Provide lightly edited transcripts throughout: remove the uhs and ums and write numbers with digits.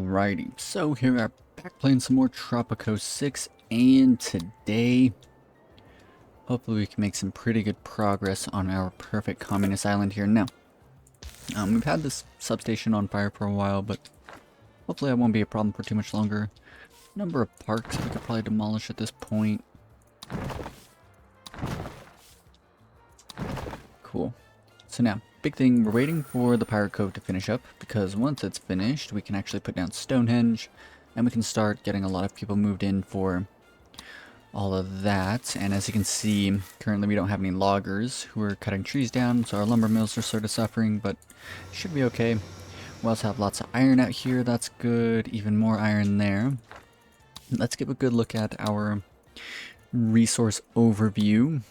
Alrighty, so here we are back playing some more Tropico 6, and today, hopefully we can make some pretty good progress on our perfect communist island here. Now, we've had this substation on fire for a while, but hopefully that won't be a problem for too much longer. Number of parks we could probably demolish at this point. Cool. So now, big thing, we're waiting for the pirate cove to finish up, because once it's finished, we can actually put down Stonehenge, and we can start getting a lot of people moved in for all of that. And as you can see, currently we don't have any loggers who are cutting trees down, so our lumber mills are sort of suffering, but should be okay. We also have lots of iron out here, that's good, even more iron there. Let's give a good look at our resource overview.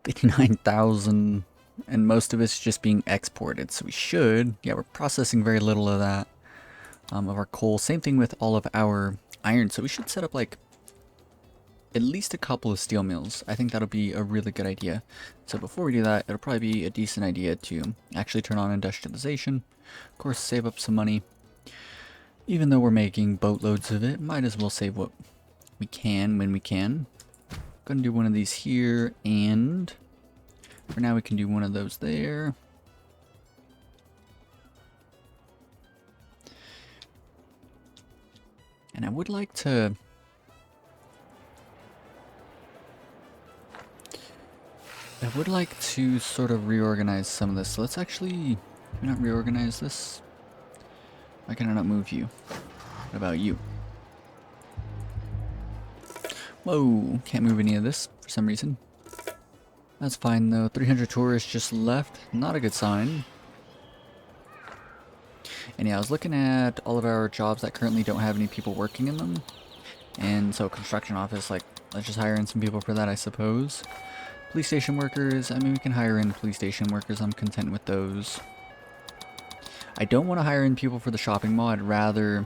59,000, and most of it's just being exported, so we should, yeah, we're processing very little of that, of our coal. Same thing with all of our iron, so we should set up like at least a couple of steel mills. I think that'll be a really good idea. So before we do that, it'll probably be a decent idea to actually turn on industrialization. Of course, save up some money. Even though we're making boatloads of it, might as well save what we can when we can. Gonna do one of these here, and for now we can do one of those there. And I would like to sort of reorganize some of this. So let's actually not reorganize this. Why can I not move you? What about you? Whoa, can't move any of this for some reason. That's fine though. 300 tourists just left. Not a good sign. And yeah, I was looking at all of our jobs that currently don't have any people working in them. And so construction office, like, let's just hire in some people for that, I suppose. Police station workers, I mean, we can hire in police station workers. I'm content with those. I don't want to hire in people for the shopping mall. I'd rather,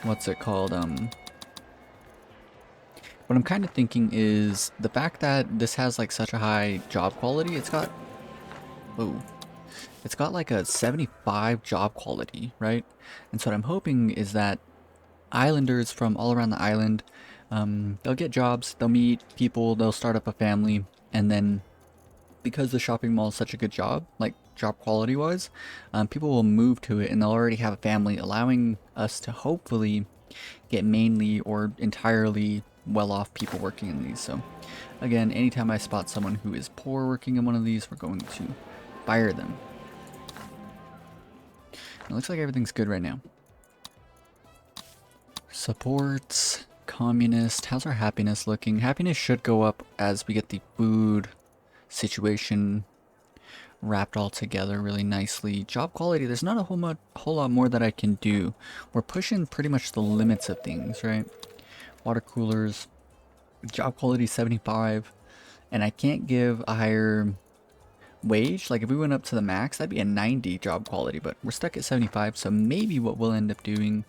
what's it called, what I'm kind of thinking is the fact that this has like such a high job quality, it's got like a 75 job quality, right? And so what I'm hoping is that islanders from all around the island, they'll get jobs, they'll meet people, they'll start up a family, and then because the shopping mall is such a good job, like job quality wise, people will move to it and they'll already have a family, allowing us to hopefully get mainly or entirely well-off people working in these. So again, anytime I spot someone who is poor working in one of these, we're going to fire them. It looks like everything's good right now. Support, communist, how's our happiness looking? Happiness should go up as we get the food situation wrapped all together really nicely. Job quality, there's not a whole lot more that I can do. We're pushing pretty much the limits of things, right? Water coolers, job quality 75, and I can't give a higher wage. Like if we went up to the max, that'd be a 90 job quality, but we're stuck at 75, so maybe what we'll end up doing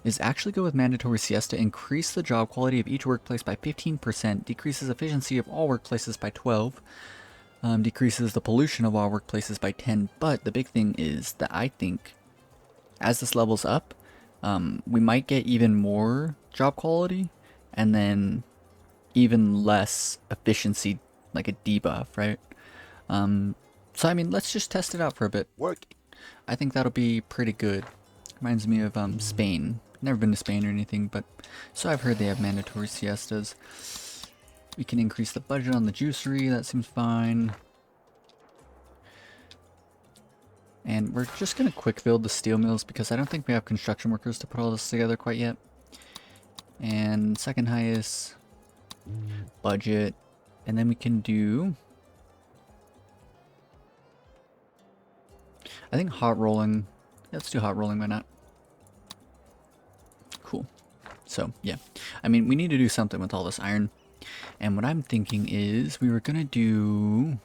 is actually go with mandatory siesta, increase the job quality of each workplace by 15%, decreases efficiency of all workplaces by 12, decreases the pollution of all workplaces by 10, but the big thing is that I think as this levels up, we might get even more job quality and then even less efficiency, like a debuff, right? So I mean, let's just test it out for a bit. I think that'll be pretty good. Reminds me of Spain. Never been to Spain or anything, but so I've heard they have mandatory siestas. We can increase the budget on the juicery, that seems fine. And we're just gonna quick build the steel mills because I don't think we have construction workers to put all this together quite yet. And second highest budget, and then we can do, I think hot rolling. Yeah, let's do hot rolling, why not? Cool. So yeah, I mean, we need to do something with all this iron. And what I'm thinking is we were gonna do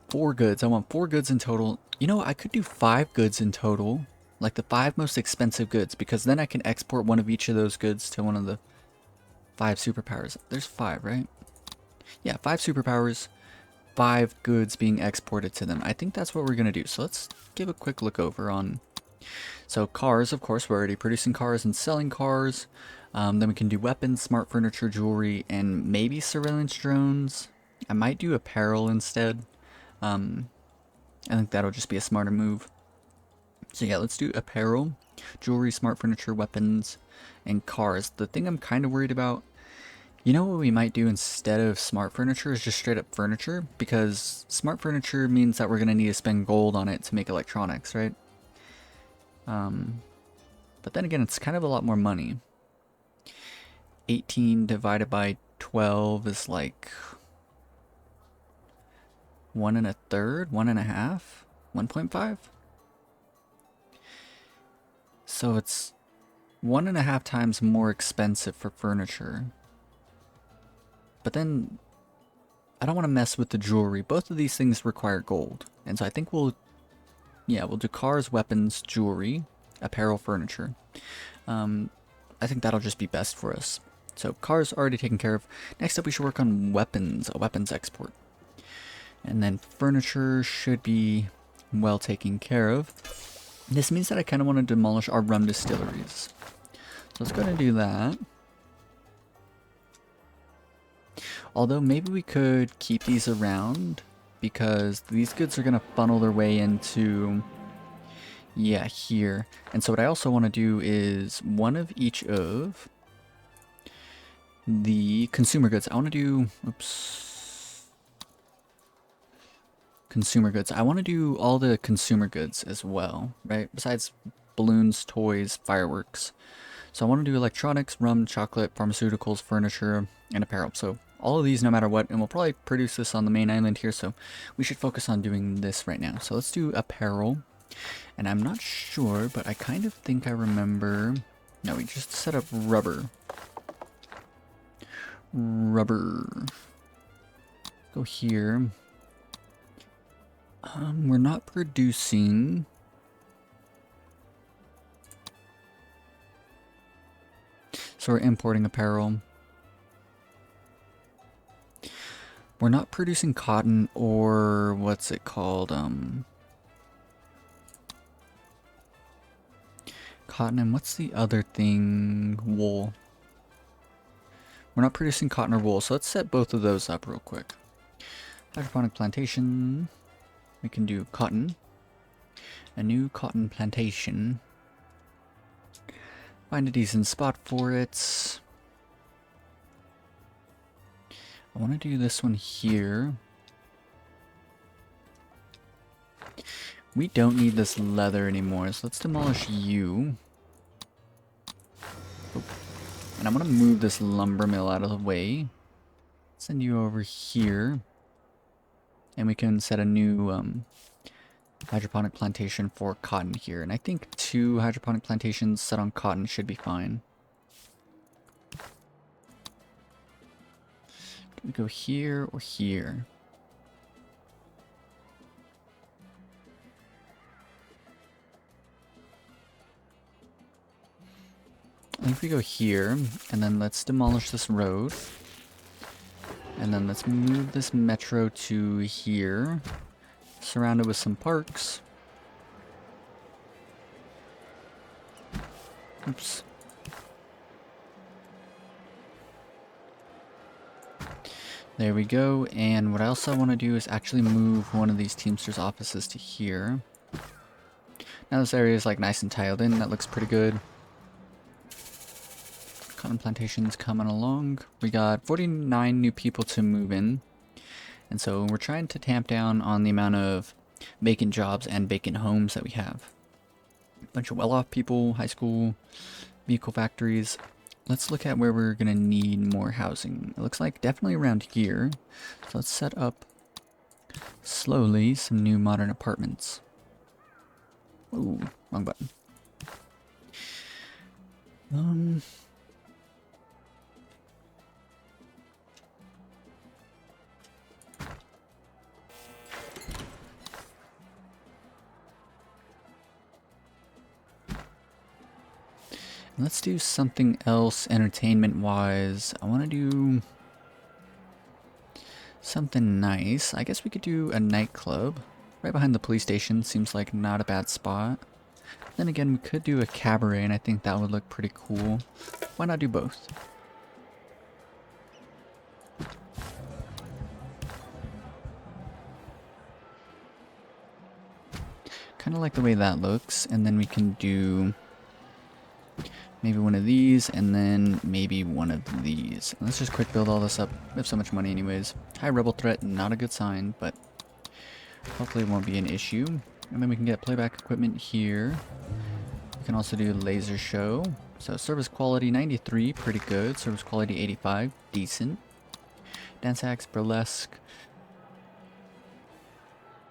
4 goods. I want 4 goods in total. You know, I could do 5 goods in total, like the 5 most expensive goods, because then I can export one of each of those goods to one of the 5 superpowers. There's 5, right? Yeah, 5 superpowers, 5 goods being exported to them. I think that's what we're gonna do. So let's give a quick look over on So cars, of course, we're already producing cars and selling cars. Then we can do weapons, smart furniture, jewelry, and maybe surveillance drones. I might do apparel instead. I think that'll just be a smarter move. So yeah, let's do apparel, jewelry, smart furniture, weapons, and cars. The thing I'm kind of worried about, you know what we might do instead of smart furniture is just straight up furniture, because smart furniture means that we're going to need to spend gold on it to make electronics, right? But then again, it's kind of a lot more money. 18 divided by 12 is like 1 1/3, 1.5, 1.5. So it's 1.5 times more expensive for furniture. But then I don't want to mess with the jewelry. Both of these things require gold. And so I think we'll do cars, weapons, jewelry, apparel, furniture. I think that'll just be best for us. So cars already taken care of. Next up we should work on weapons, a weapons export. And then furniture should be well taken care of. This means that I kind of want to demolish our rum distilleries. So let's go ahead and do that. Although maybe we could keep these around because these goods are going to funnel their way into, yeah, here. And so what I also want to do is one of each of the consumer goods. I want to do, consumer goods. I want to do all the consumer goods as well, right? Besides balloons, toys, fireworks. So I want to do electronics, rum, chocolate, pharmaceuticals, furniture, and apparel. So all of these no matter what, and we'll probably produce this on the main island here, so we should focus on doing this right now. So let's do apparel. And I'm not sure, but I kind of think I remember... No, we just set up rubber. Rubber. Go here. We're not producing... So we're importing apparel. We're not producing cotton or what's it called? Cotton and what's the other thing? Wool. We're not producing cotton or wool, so let's set both of those up real quick. Hydroponic plantation. We can do cotton. A new cotton plantation. Find a decent spot for it. I want to do this one here. We don't need this leather anymore, so let's demolish you. Oh. And I'm going to move this lumber mill out of the way. Send you over here. And we can set a new hydroponic plantation for cotton here. And I think 2 hydroponic plantations set on cotton should be fine. Do we go here or here? I think we go here, and then let's demolish this road. And then let's move this metro to here. Surrounded with some parks. Oops. There we go, and what I also want to do is actually move one of these Teamsters offices to here. Now this area is like nice and tiled in, that looks pretty good. Cotton plantations coming along. We got 49 new people to move in. And so we're trying to tamp down on the amount of vacant jobs and vacant homes that we have. A bunch of well-off people, high school, vehicle factories. Let's look at where we're going to need more housing. It looks like definitely around here. So let's set up slowly some new modern apartments. Ooh, wrong button. Let's do something else entertainment-wise. I want to do something nice. I guess we could do a nightclub. Right behind the police station seems like not a bad spot. Then again, we could do a cabaret, and I think that would look pretty cool. Why not do both? Kind of like the way that looks, and then we can do maybe one of these, and then maybe one of these. Let's just quick build all this up. We have so much money anyways. High rebel threat, not a good sign, but hopefully it won't be an issue. And then we can get playback equipment here. We can also do laser show. So service quality 93, pretty good. Service quality 85, decent. Dance acts, burlesque.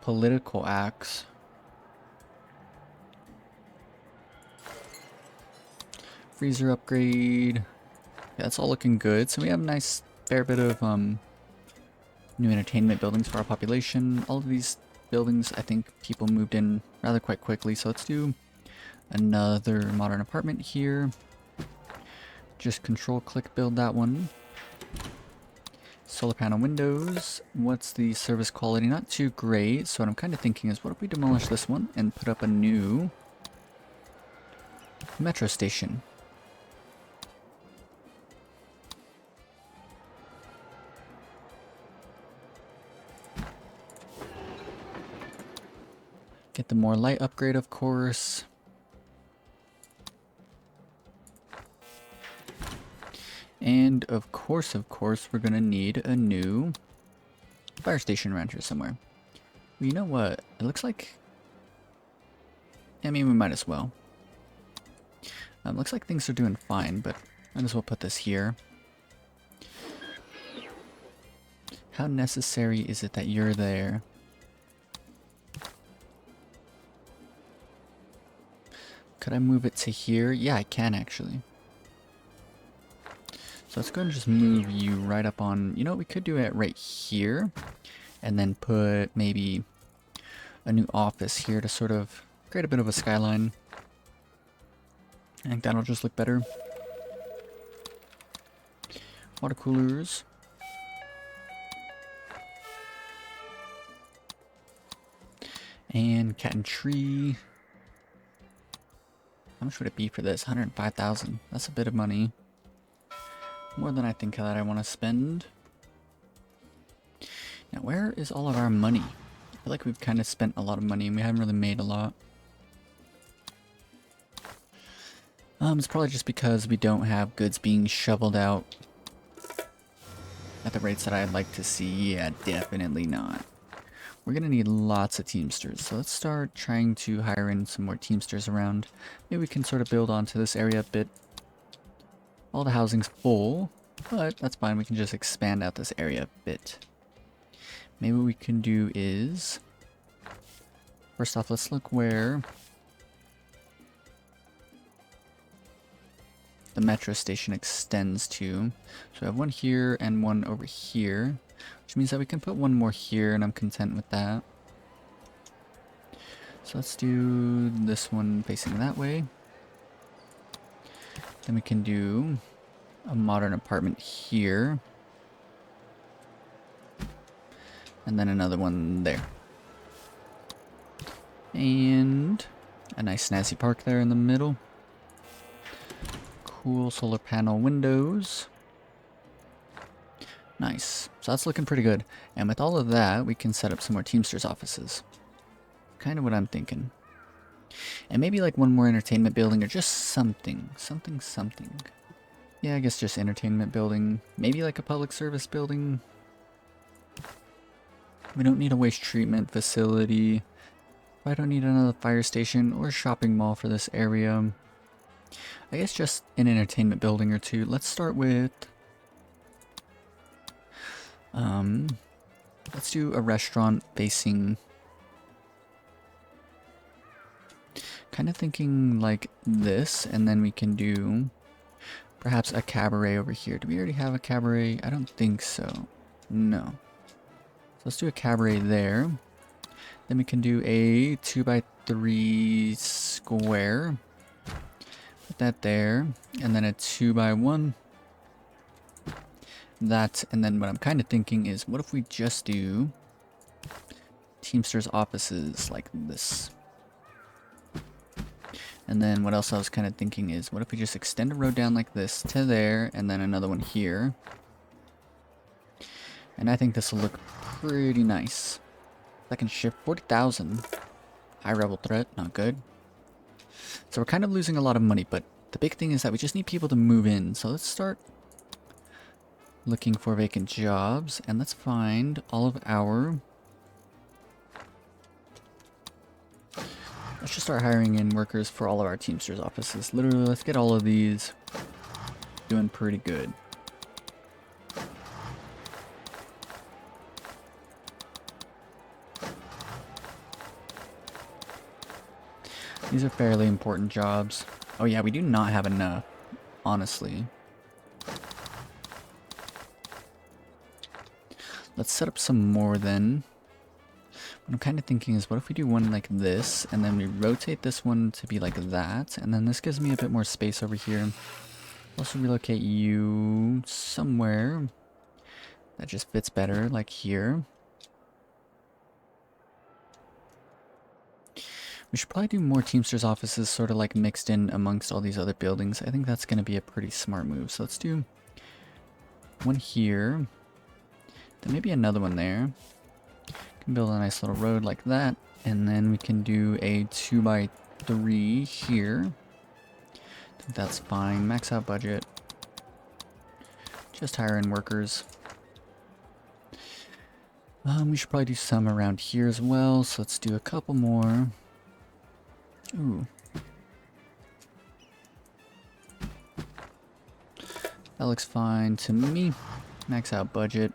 Political acts. Freezer upgrade. Yeah, that's all looking good. So we have a nice fair bit of new entertainment buildings for our population. All of these buildings, I think people moved in rather quite quickly. So let's do another modern apartment here. Just control click build that one. Solar panel windows. What's the service quality? Not too great. So what I'm kind of thinking is, what if we demolish this one and put up a new metro station? Get the more light upgrade, of course. And of course, we're gonna need a new fire station around here somewhere. Well, you know what? It looks like... I mean, we might as well. Looks like things are doing fine, but might as well put this here. How necessary is it that you're there? Could I move it to here? Yeah, I can actually. So let's go and just move you right up on... You know what, we could do it right here. And then put maybe a new office here to sort of create a bit of a skyline. I think that'll just look better. Water coolers. And cat and tree. How much would it be for this? 105,000. That's a bit of money. More than I think that I want to spend. Now, where is all of our money? I feel like we've kind of spent a lot of money and we haven't really made a lot. It's probably just because we don't have goods being shoveled out at the rates that I'd like to see. Yeah, definitely not. We're gonna need lots of teamsters, so let's start trying to hire in some more teamsters around. Maybe we can sort of build onto this area a bit. All the housing's full, but that's fine. We can just expand out this area a bit. Maybe what we can do is... First off, let's look where the metro station extends to. So I have one here and one over here, which means that we can put one more here, and I'm content with that. So let's do this one facing that way. Then we can do a modern apartment here. And then another one there. And a nice snazzy park there in the middle. Cool solar panel windows. Nice. So that's looking pretty good. And with all of that, we can set up some more Teamsters offices. Kind of what I'm thinking. And maybe like one more entertainment building or just something. Something. Yeah, I guess just entertainment building. Maybe like a public service building. We don't need a waste treatment facility. I don't need another fire station or shopping mall for this area. I guess just an entertainment building or two. Let's start with... let's do a restaurant facing... Kind of thinking like this, and then we can do perhaps a cabaret over here. Do we already have a cabaret? I don't think so. No. So let's do a cabaret there. Then we can do a 2x3 square. Put that there. And then a 2x1. That, and then what I'm kind of thinking is, what if we just do Teamsters offices like this? And then what else I was kind of thinking is, what if we just extend a road down like this to there, and then another one here. And I think this will look pretty nice. Second shift, 40,000. High rebel threat, not good. So we're kind of losing a lot of money, but the big thing is that we just need people to move in. So let's start looking for vacant jobs, and let's find all of our... Let's just start hiring in workers for all of our Teamsters offices. Literally, let's get all of these doing pretty good. These are fairly important jobs. Oh yeah, we do not have enough, honestly. Let's set up some more then. What I'm kind of thinking is, what if we do one like this, and then we rotate this one to be like that, and then this gives me a bit more space over here. Also relocate you somewhere that just fits better, like here. We should probably do more Teamsters offices sort of like mixed in amongst all these other buildings. I think that's going to be a pretty smart move. So let's do one here. Then maybe another one there. Can build a nice little road like that. And then we can do a 2x3 here. I think that's fine. Max out budget. Just hire in workers. We should probably do some around here as well. So let's do a couple more. Ooh. That looks fine to me. Max out budget.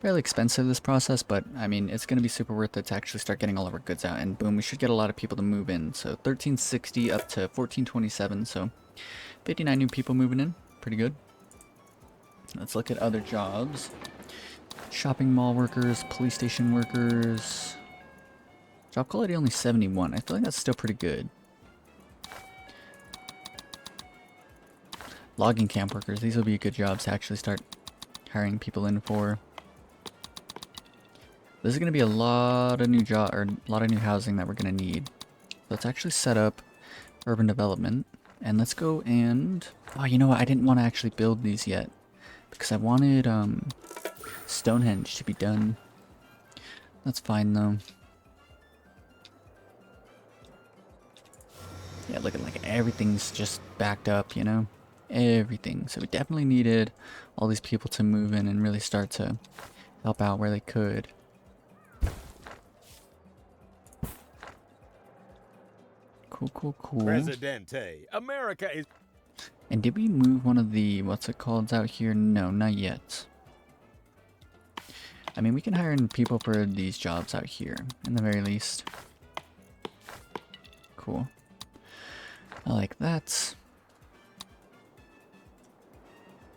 Fairly expensive this process, but I mean, it's going to be super worth it to actually start getting all of our goods out. And boom, we should get a lot of people to move in. So 1360 up to 1427. So 59 new people moving in. Pretty good. Let's look at other jobs. Shopping mall workers, police station workers. Job quality only 71. I feel like that's still pretty good. Logging camp workers. These will be good jobs to actually start hiring people in for. This is going to be a lot of new housing that we're going to need. Let's actually set up urban development, and let's go and... Oh, you know what? I didn't want to actually build these yet because I wanted Stonehenge to be done. That's fine though. Yeah, look at like everything's just backed up, you know? Everything. So we definitely needed all these people to move in and really start to help out where they could. Cool, cool, cool. Presidente, America is... And did we move one of the, what's it called out here? No, not yet. I mean, we can hire in people for these jobs out here, in the very least. Cool. I like that.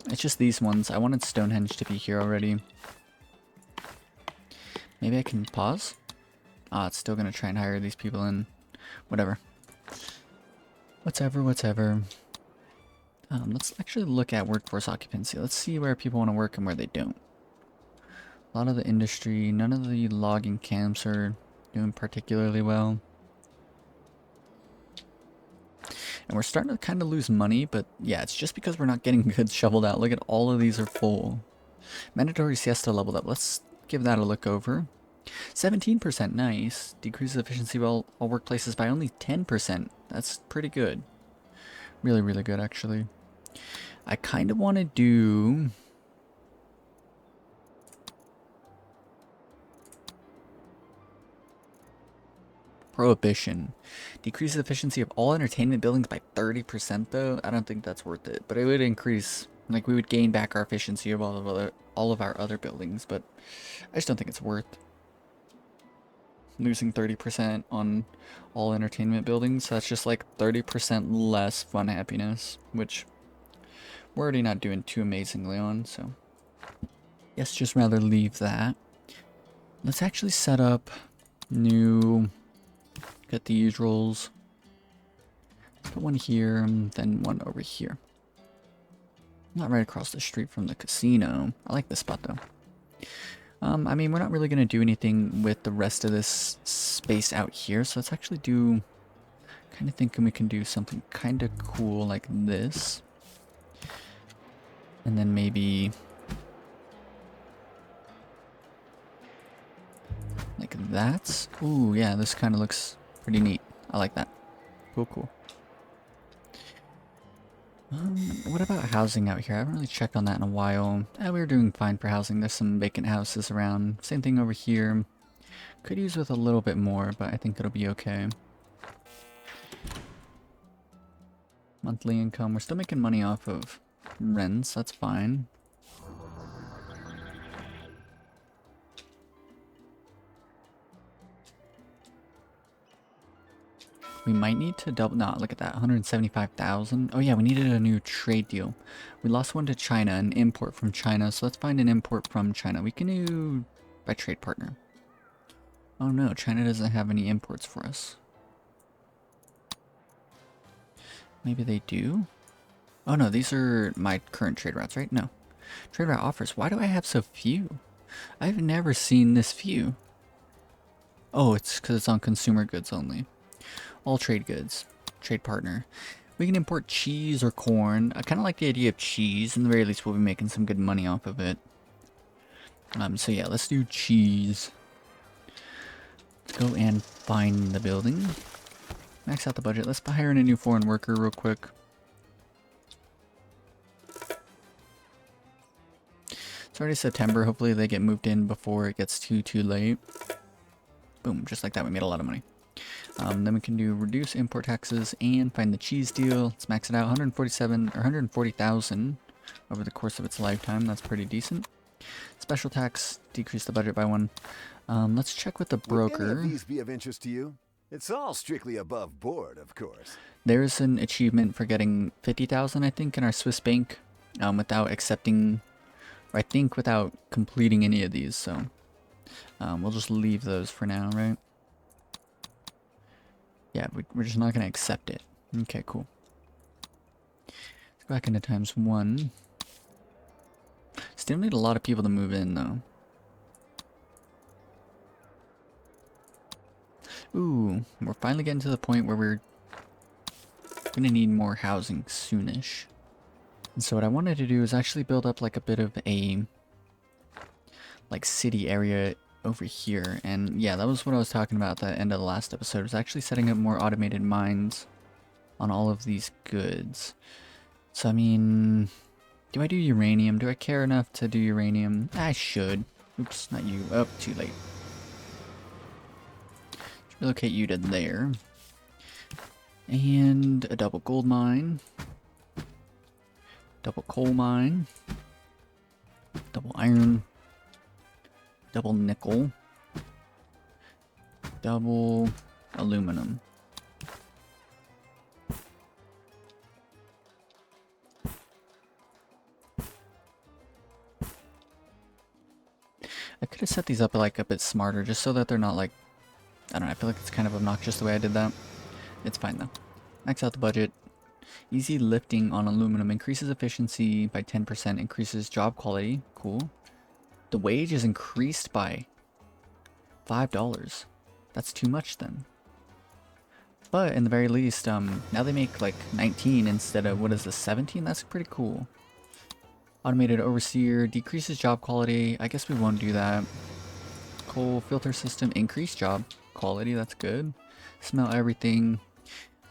It's just these ones. I wanted Stonehenge to be here already. Maybe I can pause? Ah, it's still gonna try and hire these people in. Whatever. Whatever. Let's actually look at workforce occupancy. Let's see where people want to work and where they don't. A lot of the industry, none of the logging camps are doing particularly well. And we're starting to kind of lose money, but yeah, it's just because we're not getting goods shoveled out. Look at all of these are full. Mandatory siesta leveled up. Let's give that a look over. 17%, nice. Decreases efficiency of all workplaces by only 10%. That's pretty good. Really, really good, actually. I kind of want to do... Prohibition. Decreases efficiency of all entertainment buildings by 30% though. I don't think that's worth it. But it would increase, like we would gain back our efficiency of all of our other buildings, but I just don't think it's worth losing 30% on all entertainment buildings. That's just like 30% less fun happiness, which we're already not doing too amazingly on, so yes, just rather leave that. Let's actually set up new... Get the usuals. Put one here, and then one over here. Not right across the street from the casino. I like this spot though. I mean, we're not really going to do anything with the rest of this space out here, so let's actually do... Kind of thinking we can do something kind of cool like this. And then maybe... like that. Ooh, yeah, this kind of looks pretty neat. I like that. Cool, cool. What about housing out here? I haven't really checked on that in a while. We were doing fine for housing. There's some vacant houses around. Same thing over here. Could use with a little bit more, but I think it'll be okay. Monthly income. We're still making money off of rents. That's fine. We might need to double... No, look at that. 175,000. Oh yeah, we needed a new trade deal. We lost one to China, an import from China. So let's find an import from China. We can do by trade partner. Oh no, China doesn't have any imports for us. Maybe they do? Oh no, these are my current trade routes, right? No. Trade route offers. Why do I have so few? I've never seen this few. Oh, it's because it's on consumer goods only. All trade goods. Trade partner. We can import cheese or corn. I kind of like the idea of cheese. In the very least, we'll be making some good money off of it. So yeah, let's do cheese. Let's go and find the building. Max out the budget. Let's hire in a new foreign worker real quick. It's already September. Hopefully they get moved in before it gets too late. Boom, just like that, we made a lot of money. Then we can do reduce import taxes and find the cheese deal. Let's max it out. 147 or 140,000 over the course of its lifetime. That's pretty decent. Special tax, decrease the budget by 1. Let's check with the broker. Would any of these be of interest to you? It's all strictly above board, of course. There's an achievement for getting 50,000, I think, in our Swiss bank, without accepting, or I think without completing any of these. So we'll just leave those for now, right? Yeah, we're just not going to accept it. Okay, cool. Let's go back into ×1. Still need a lot of people to move in, though. Ooh, we're finally getting to the point where we're going to need more housing soonish. And so what I wanted to do is actually build up like a bit of a like city area over here. And yeah, that was what I was talking about at the end of the last episode, was actually setting up more automated mines on all of these goods. So I mean, do I do uranium? Do I care enough to do uranium? I should. Oops, not you. Oh, too late. Let's relocate you to there. And a double gold mine. Double coal mine. Double iron. Double nickel. Double aluminum. I could have set these up like a bit smarter just so that they're not like, I don't know, I feel like it's kind of obnoxious the way I did that. It's fine though. Max out the budget. Easy lifting on aluminum increases efficiency by 10%, increases job quality. Cool. The wage is increased by $5. That's too much then. But in the very least, now they make like 19 instead of, what is this, 17? That's pretty cool. Automated overseer decreases job quality. I guess we won't do that. Coal filter system, increase job quality. That's good. Smell everything.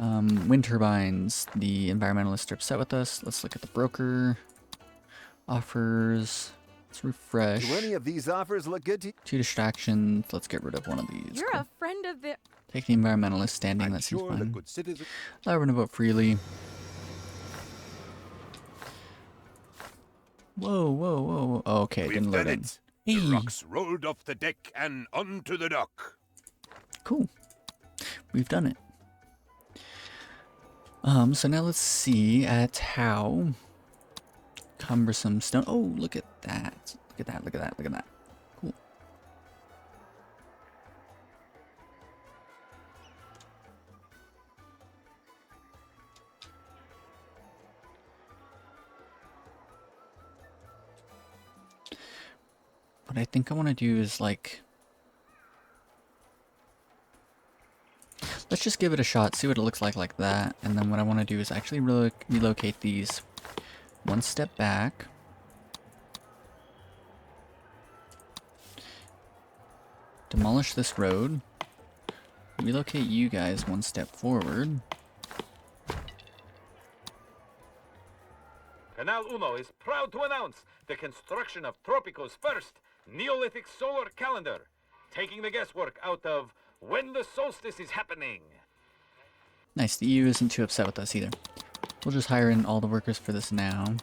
Wind turbines. The environmentalists are upset with us. Let's look at the broker. Offers. Let's refresh. Do any of these offers look good to you? 2 distractions. Let's get rid of one of these. You're Cool. a friend of the... Take the environmentalist standing. That seems sure the fine. good citizen. Allow everyone to vote freely. Whoa, whoa, whoa, whoa. Oh, okay, it didn't We've load done in. it. Hey. The rocks rolled off the deck and onto the dock. Cool. We've done it. So now let's see at how cumbersome stone. Oh, look at that. Look at that, look at that, look at that. Cool. what I think I want to do is like, let's just give it a shot, see what it looks like that. And then what I want to do is actually relocate these one step back. Demolish this road. Relocate you guys one step forward. Canal Uno is proud to announce the construction of Tropico's first Neolithic solar calendar, taking the guesswork out of when the solstice is happening. Nice, the EU isn't too upset with us either. We'll just hire in all the workers for this now.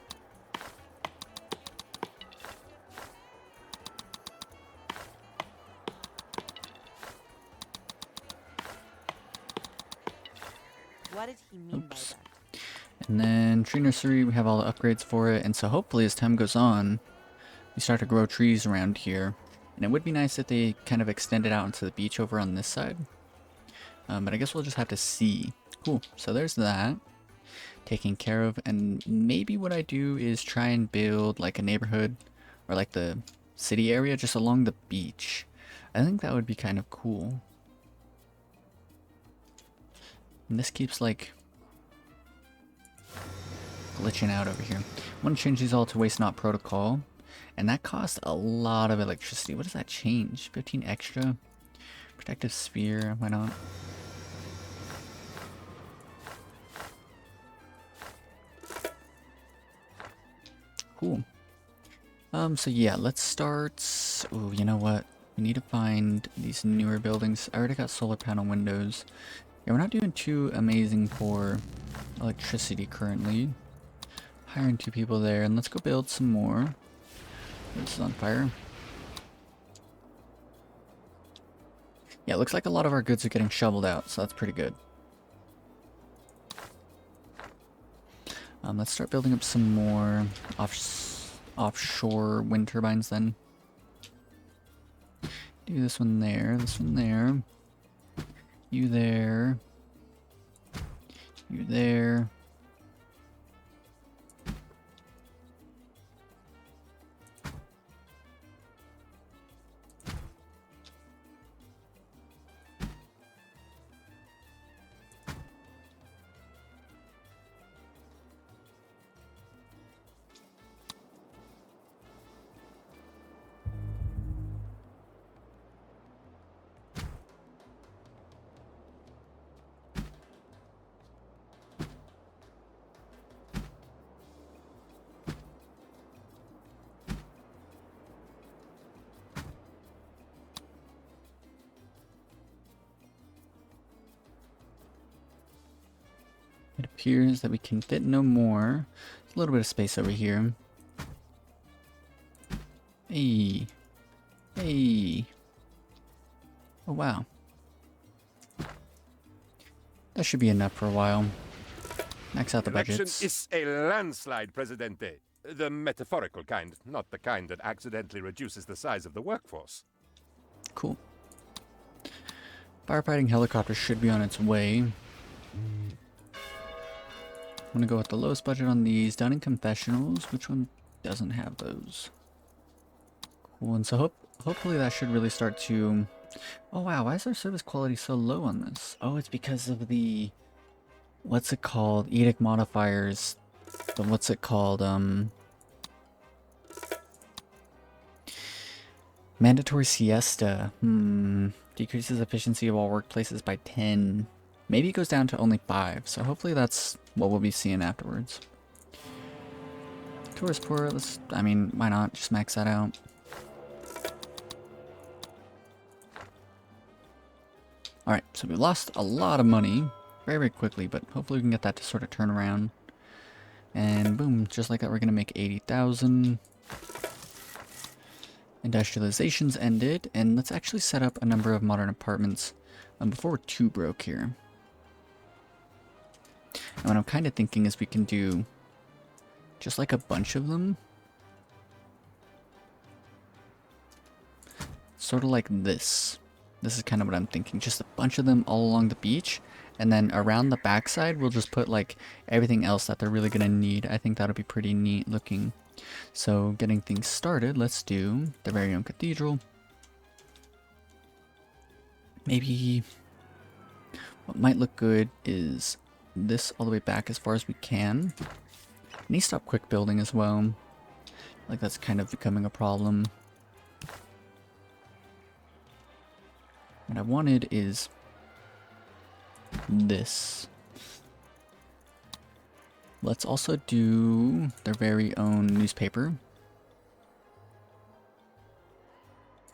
What did he mean by that? And then tree nursery, we have all the upgrades for it, and so hopefully as time goes on, we start to grow trees around here. And it would be nice if they kind of extended out into the beach over on this side. But I guess we'll just have to see. Cool, so there's that. Taken care of, and maybe what I do is try and build like a neighborhood, or like the city area just along the beach. I think that would be kind of cool. And this keeps like glitching out over here. I want to change these all to waste not protocol, and that costs a lot of electricity. What does that change? 15 extra? Protective sphere, why not? Cool. So yeah, let's start. Ooh, you know what? We need to find these newer buildings. I already got solar panel windows. Yeah, we're not doing too amazing for electricity currently. Hiring 2 people there, and let's go build some more. This is on fire. Yeah, it looks like a lot of our goods are getting shoveled out, so that's pretty good. Let's start building up some more offshore wind turbines then. Do this one there, this one there. You there. You there. It appears that we can fit no more. A little bit of space over here. Hey. Hey. Oh, wow. That should be enough for a while. Max out the Election budgets. is a landslide, Presidente. The metaphorical kind, not the kind that accidentally reduces the size of the workforce. Cool. Firefighting helicopter should be on its way. I'm gonna go with the lowest budget on these. Dunning confessionals. Which one doesn't have those? Cool. And so hopefully that should really start to... Oh wow, why is our service quality so low on this? Oh, it's because of the... What's it called? Edict modifiers. The what's it called? Mandatory siesta. Decreases efficiency of all workplaces by 10. Maybe it goes down to only 5. So hopefully that's what we'll be seeing afterwards. Tourist port, let's... I mean, why not? Just max that out. Alright, so we lost a lot of money very, very quickly, but hopefully we can get that to sort of turn around. And boom, just like that, we're going to make 80,000. Industrialization's ended, and let's actually set up a number of modern apartments before we're too broke here. And what I'm kind of thinking is we can do just like a bunch of them. Sort of like this. This is kind of what I'm thinking. Just a bunch of them all along the beach. And then around the backside, we'll just put like everything else that they're really going to need. I think that'll be pretty neat looking. So getting things started, let's do the very own cathedral. Maybe what might look good is this all the way back as far as we can. Need to stop quick building as well. Like that's kind of becoming a problem. What I wanted is this. Let's also do their very own newspaper.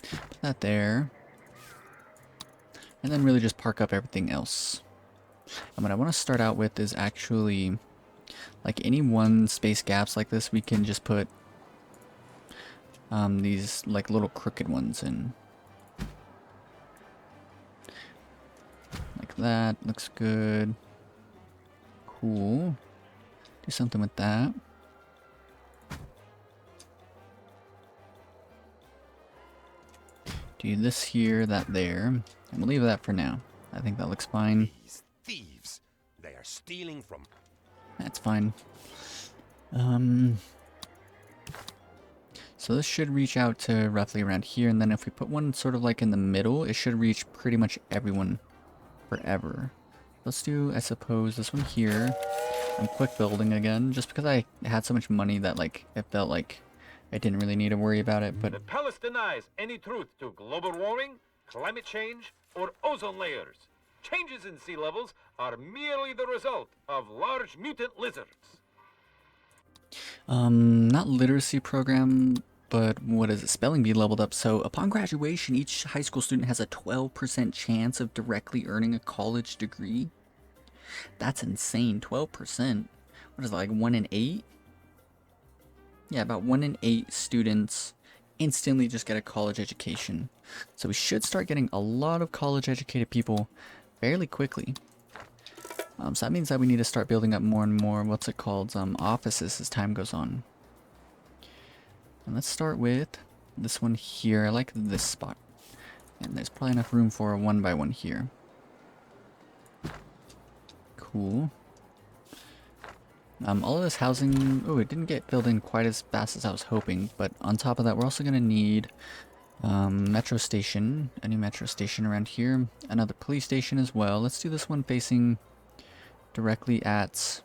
Put that there. And then really just park up everything else. And what I want to start out with is actually, like any one space gaps like this, we can just put these like little crooked ones in. Like that, looks good. Cool. Do something with that. Do this here, that there. And we'll leave that for now. I think that looks fine. These thieves. They are stealing from... That's fine. So this should reach out to roughly around here, and then if we put one sort of like in the middle, it should reach pretty much everyone forever. Let's do, I suppose, this one here. I'm quick building again, just because I had so much money that like it felt like I didn't really need to worry about it, but The palace denies any truth to global warming, climate change, or ozone layers. Changes in sea levels are merely the result of large mutant lizards. not literacy program, but what is it? Spelling bee leveled up. So upon graduation, each high school student has a 12% chance of directly earning a college degree. That's insane. 12%. What is it, like 1 in 8? Yeah, about 1 in 8 students instantly just get a college education. So we should start getting a lot of college educated people fairly quickly. So that means that we need to start building up more and more, what's it called, offices as time goes on. And let's start with this one here. I like this spot. And there's probably enough room for a 1x1 here. Cool. All of this housing, oh, it didn't get filled in quite as fast as I was hoping, but on top of that, we're also going to need metro station, a new metro station around here, another police station as well. Let's do this one facing directly at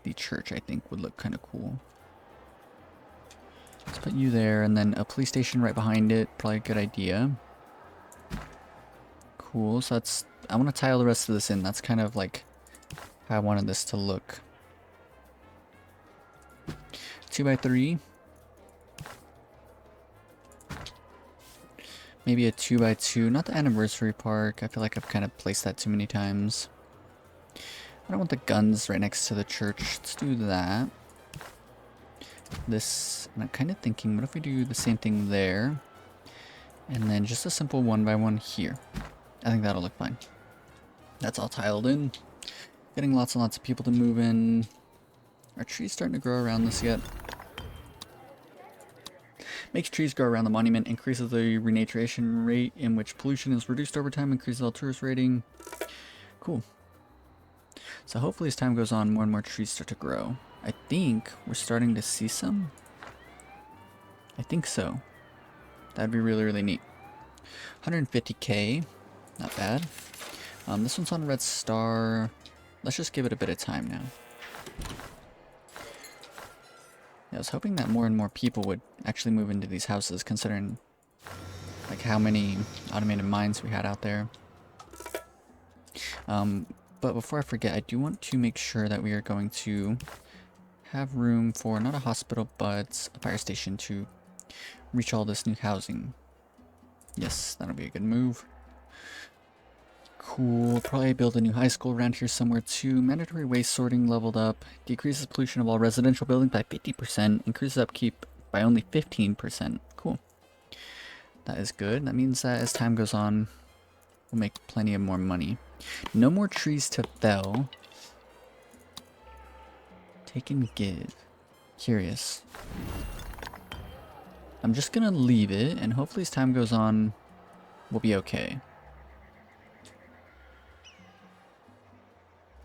the church, I think would look kind of cool. Let's put you there, and then a police station right behind it, probably a good idea. Cool, so that's, I want to tie all the rest of this in, that's kind of like how I wanted this to look. 2x3. Maybe a 2x2, not the anniversary park. I feel like I've kind of placed that too many times. I don't want the guns right next to the church. Let's do that. This, and I'm kind of thinking, what if we do the same thing there? And then just a simple 1x1 here. I think that'll look fine. That's all tiled in. Getting lots and lots of people to move in. Are trees starting to grow around this yet? Makes trees grow around the monument, increases the renaturation rate in which pollution is reduced over time, increases all tourist rating. Cool. So hopefully as time goes on, more and more trees start to grow. I think we're starting to see some. I think so. That'd be really, really neat. 150k. Not bad. This one's on red star. Let's just give it a bit of time now. I was hoping that more and more people would actually move into these houses, considering like how many automated mines we had out there. But before I forget, I do want to make sure that we are going to have room for not a hospital, but a fire station to reach all this new housing. Yes, that'll be a good move. Cool. Probably build a new high school around here somewhere too. Mandatory waste sorting leveled up. Decreases pollution of all residential buildings by 50%. Increases upkeep by only 15%. Cool. That is good. That means that as time goes on, we'll make plenty of more money. No more trees to fell. Take and give. Curious. I'm just gonna leave it, and hopefully as time goes on, we'll be okay.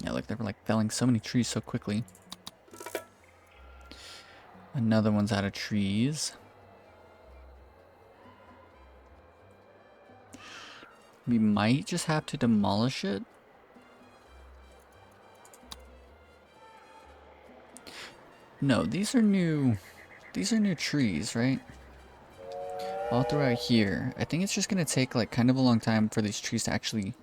Yeah, look, they were like felling so many trees so quickly. Another one's out of trees. We might just have to demolish it. No, these are new trees, right? All throughout here. I think it's just gonna take like kind of a long time for these trees to actually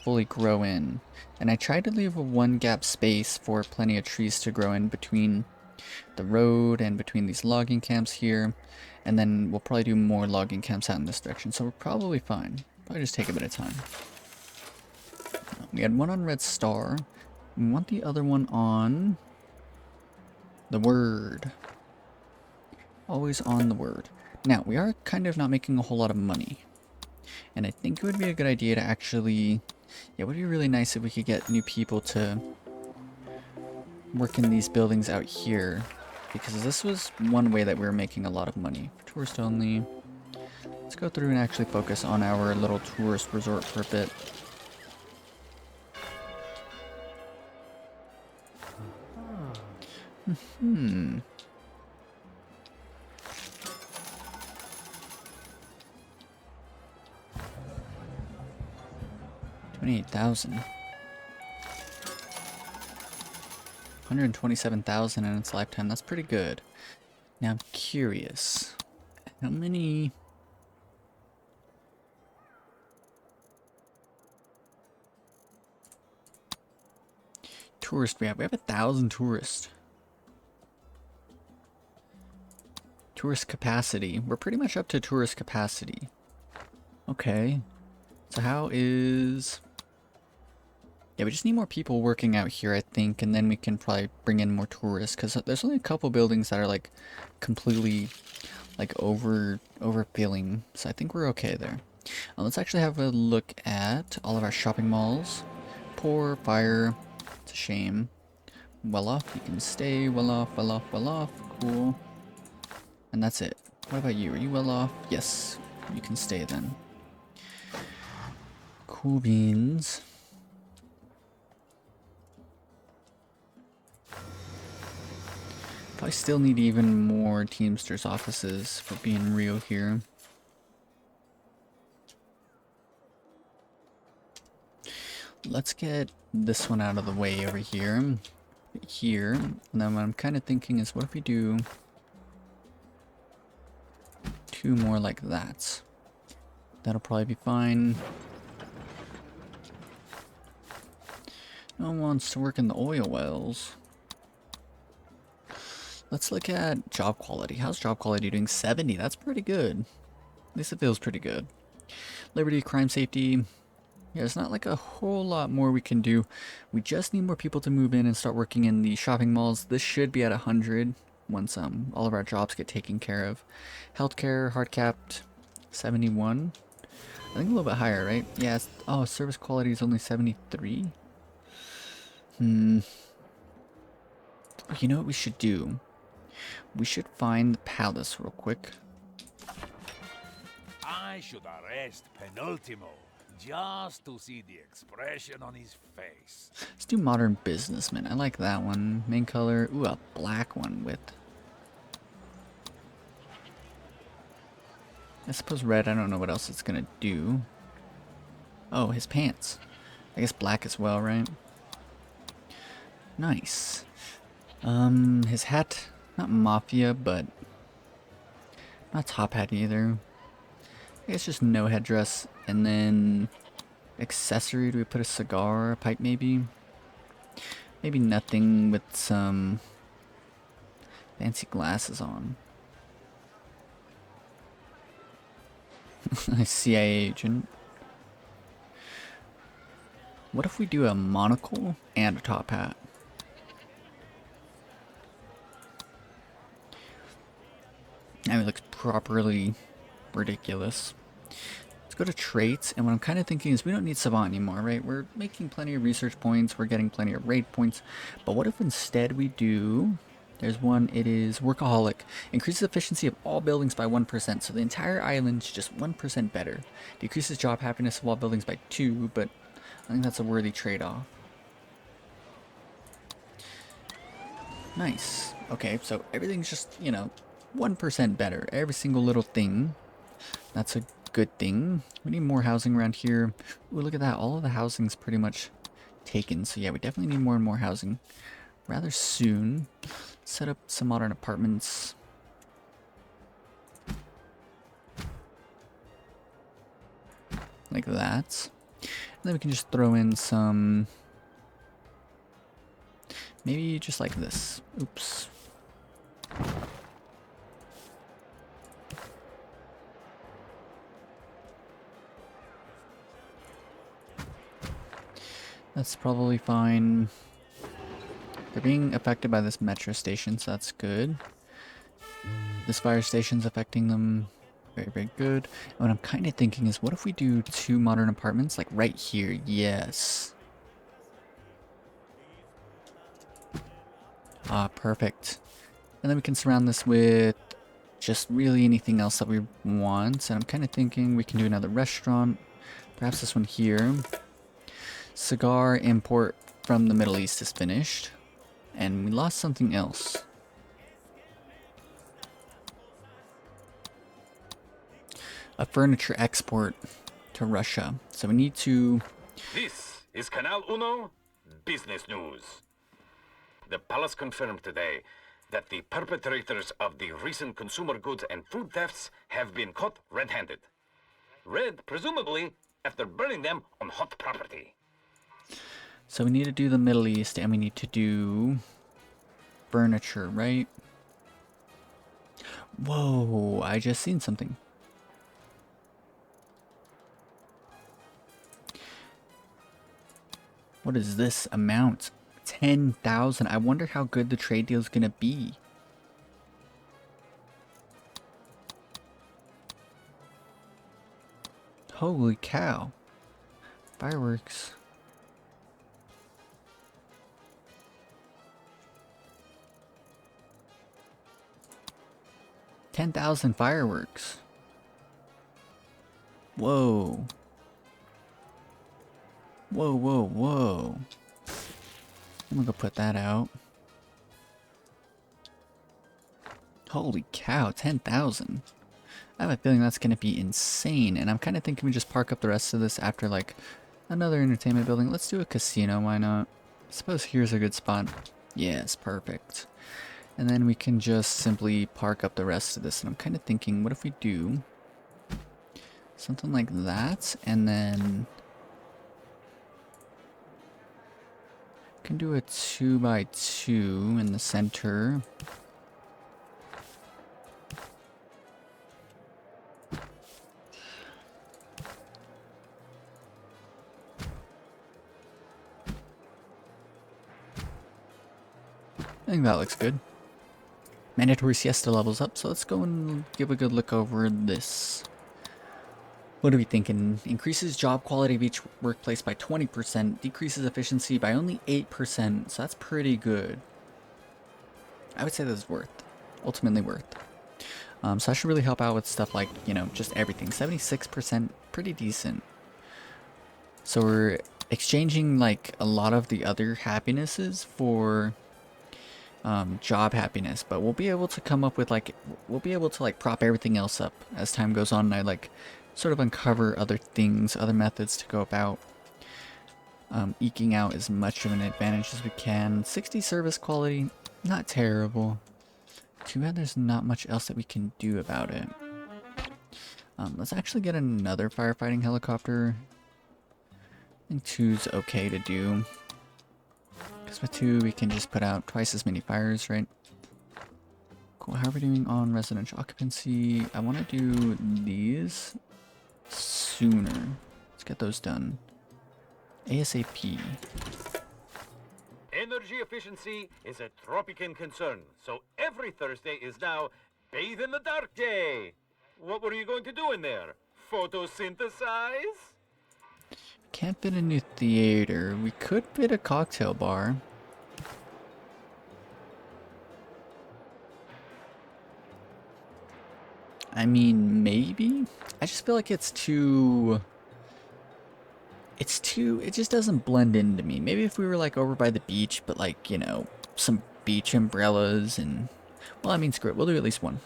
fully grow in. And I tried to leave a one gap space for plenty of trees to grow in between the road and between these logging camps here. And then we'll probably do more logging camps out in this direction. So we're probably fine. Probably just take a bit of time. We had one on Red Star. We want the other one on the Word. Always on the Word. Now, we are kind of not making a whole lot of money. And I think it would be a good idea to actually... Yeah, it would be really nice if we could get new people to work in these buildings out here. Because this was one way that we were making a lot of money. Tourist only. Let's go through and actually focus on our little tourist resort for a bit. Hmm. 28,000. 127,000 in its lifetime. That's pretty good. Now I'm curious. How many... tourists we have? We have 1,000 tourists. Tourist capacity. We're pretty much up to tourist capacity. Okay. So how is... Yeah, we just need more people working out here, I think, and then we can probably bring in more tourists, because there's only a couple buildings that are, like, completely, like, overfilling, so I think we're okay there. Let's actually have a look at all of our shopping malls. Poor, fire, it's a shame. Well off, you can stay, well off, well off, well off, cool. And that's it. What about you? Are you well off? Yes, you can stay then. Cool beans. Probably still need even more Teamsters offices for being real here. Let's get this one out of the way over here. Here. And then what I'm kind of thinking is, what if we do 2 more like that? That'll probably be fine. No one wants to work in the oil wells. Let's look at job quality. How's job quality doing? 70. That's pretty good. At least it feels pretty good. Liberty, crime, safety. Yeah, there's not like a whole lot more we can do. We just need more people to move in and start working in the shopping malls. This should be at 100 once all of our jobs get taken care of. Healthcare, hard capped, 71. I think a little bit higher, right? Yeah. Oh, service quality is only 73. You know what we should do? We should find the palace real quick. I should arrest Penultimo just to see the expression on his face. Let's do modern businessman. I like that one. Main color. Ooh, a black one with... I suppose red. I don't know what else it's gonna do. Oh, his pants. I guess black as well, right? Nice. His hat, not mafia, but not top hat either. I guess just no headdress, and then accessory. Do we put a cigar, a pipe maybe? Maybe nothing with some fancy glasses on. A CIA agent. What if we do a monocle and a top hat? I mean, it looks properly ridiculous. Let's go to traits, and what I'm kind of thinking is we don't need Savant anymore, right? We're making plenty of research points, we're getting plenty of raid points, but what if instead we do... There's one, it is Workaholic. Increases efficiency of all buildings by 1%, so the entire island's just 1% better. Decreases job happiness of all buildings by 2, but I think that's a worthy trade-off. Nice. Okay, so everything's just, you know, 1% better. Every single little thing. That's a good thing. We need more housing around here. Ooh, look at that. All of the housing's pretty much taken. So yeah, we definitely need more and more housing rather soon. Set up some modern apartments. Like that. And then we can just throw in some... Maybe just like this. Oops. That's probably fine. They're being affected by this metro station, so that's good. This fire station's affecting them. Very, very good. And what I'm kind of thinking is, what if we do 2 modern apartments, like right here? Yes. Ah, perfect. And then we can surround this with just really anything else that we want. And I'm kind of thinking we can do another restaurant. Perhaps this one here. Cigar import from the Middle East is finished. And we lost something else. A furniture export to Russia. So we need to... This is Canal Uno Business News. The palace confirmed today that the perpetrators of the recent consumer goods and food thefts have been caught red-handed. Red, presumably, after burning them on hot property. So we need to do the Middle East and we need to do furniture, right? Whoa, I just seen something. What is this amount? 10,000. I wonder how good the trade deal is going to be. Holy cow. Fireworks. $10,000 fireworks. Whoa. Whoa, whoa, whoa. I'm gonna go put that out. Holy cow, 10,000. I have a feeling that's gonna be insane, and I'm kind of thinking we just park up the rest of this after, like, another entertainment building. Let's do a casino, why not? I suppose here's a good spot. Yes, perfect. And then we can just simply park up the rest of this, and I'm kind of thinking, what if we do something like that, and then... can do a 2x2 in the center. I think that looks good. Mandatory siesta levels up, so let's go and give a good look over this. What are we thinking? Increases job quality of each workplace by 20%, decreases efficiency by only 8%, so that's pretty good. I would say this is ultimately worth. So that should really help out with stuff like, you know, just everything. 76%, pretty decent. So we're exchanging like a lot of the other happinesses for job happiness, but we'll be able to come up with like, we'll be able to like prop everything else up as time goes on, and I like sort of uncover other things, other methods to go about eking out as much of an advantage as we can. 60 service quality, not terrible. Too bad there's not much else that we can do about it. Let's actually get another firefighting helicopter. I think 2's okay to do. Because with 2 we can just put out twice as many fires, right? Cool, how are we doing on residential occupancy? I want to do these sooner. Let's get those done. ASAP. Energy efficiency is a Tropican concern, so every Thursday is now Bathe in the Dark Day. What were you going to do in there? Photosynthesize? Can't fit a new theater. We could fit a cocktail bar. I mean, maybe? I just feel like it's too... it just doesn't blend into me. Maybe if we were like over by the beach, but like, you know, some beach umbrellas and... Well, I mean, screw it. We'll do at least one.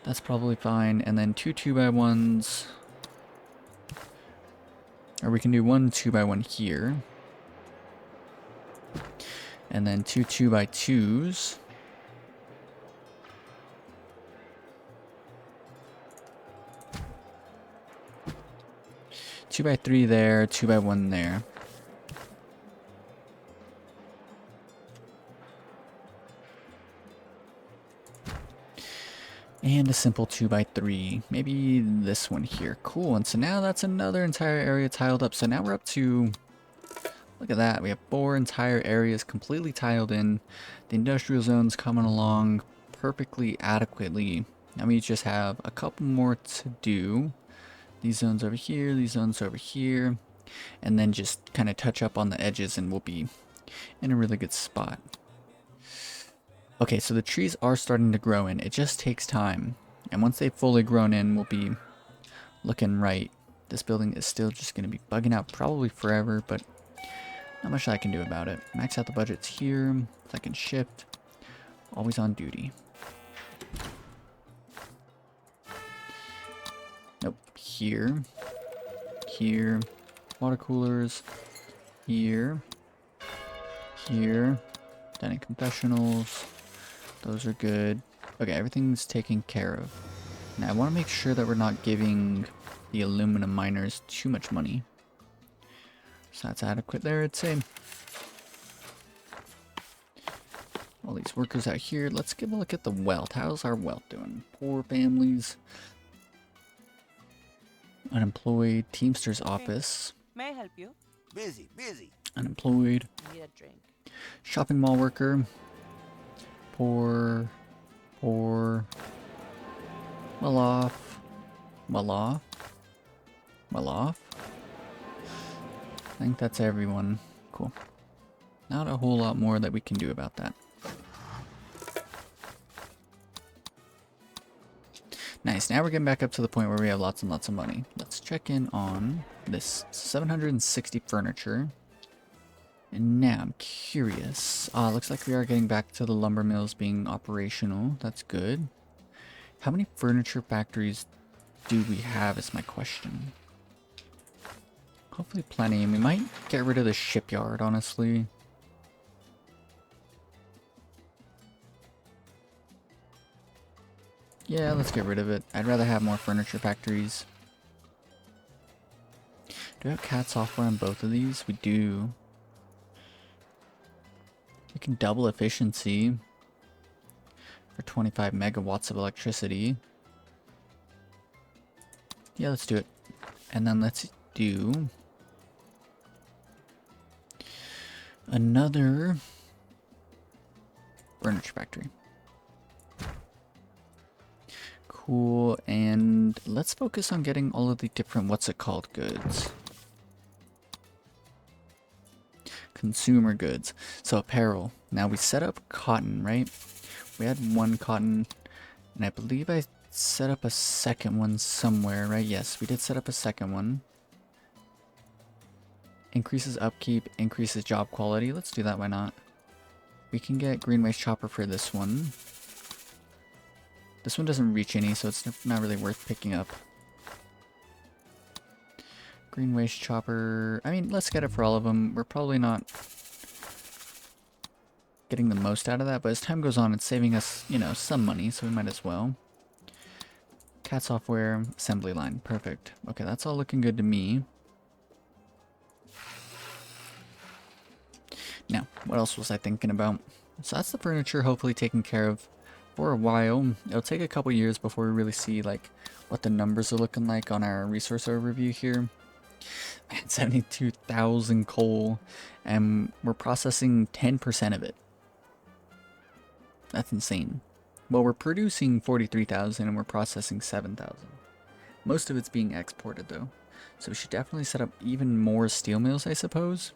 That's probably fine. And then 2 2x1s. Or we can do 1 2x1 here. And then 2 2x2s. Two by 3 there, 2x1 there. And a simple 2x3. Maybe this one here. Cool. And so now that's another entire area tiled up. So now we're up to... Look at that. We have 4 entire areas completely tiled in. The industrial zone's coming along perfectly adequately. Now we just have a couple more to do. These zones over here, these zones over here. And then just kind of touch up on the edges and we'll be in a really good spot. Okay, so the trees are starting to grow in. It just takes time. And once they've fully grown in, we'll be looking right. This building is still just going to be bugging out probably forever, but not much I can do about it. Max out the budgets here. Second shift. Always on duty. Nope. Here. Here. Water coolers. Here. Here. Dining confessionals. Those are good. Okay, everything's taken care of. Now I want to make sure that we're not giving the aluminum miners too much money. So that's adequate there, I'd say. All these workers out here. Let's give a look at the wealth. How's our wealth doing? Poor families. Unemployed. Teamster's office. May I help you? Busy, busy. Unemployed. I need a drink. Shopping mall worker. Poor. Poor. Well off. Well off. Well off. I think that's everyone. Cool. Not a whole lot more that we can do about that. Nice. Now we're getting back up to the point where we have lots and lots of money. Let's check in on this 760 furniture. And now I'm curious. Looks like we are getting back to the lumber mills being operational. That's good. How many furniture factories do we have is my question. Hopefully plenty. And we might get rid of the shipyard, honestly. Yeah, let's get rid of it. I'd rather have more furniture factories. Do we have CAD software on both of these? We do. We can double efficiency for 25 megawatts of electricity. Yeah, let's do it. And then let's do another furniture factory. Cool, and let's focus on getting all of the different what's it called goods. Consumer goods. So apparel. Now we set up cotton, right? We had one cotton, and I believe I set up a second one somewhere, right? Yes, we did set up a second one. Increases upkeep, increases job quality. Let's do that, why not? We can get green waste chopper for this one. This one doesn't reach any, so it's not really worth picking up. Green waste chopper. I mean, let's get it for all of them. We're probably not getting the most out of that, but as time goes on, it's saving us, you know, some money, so we might as well. CAD software, assembly line. Perfect. Okay, that's all looking good to me. Now, what else was I thinking about? So that's the furniture hopefully taken care of for a while. It'll take a couple years before we really see like what the numbers are looking like on our resource overview here. Man, 72,000 coal, and we're processing 10% of it. That's insane. Well, we're producing 43,000 and we're processing 7,000. Most of it's being exported though. So we should definitely set up even more steel mills, I suppose.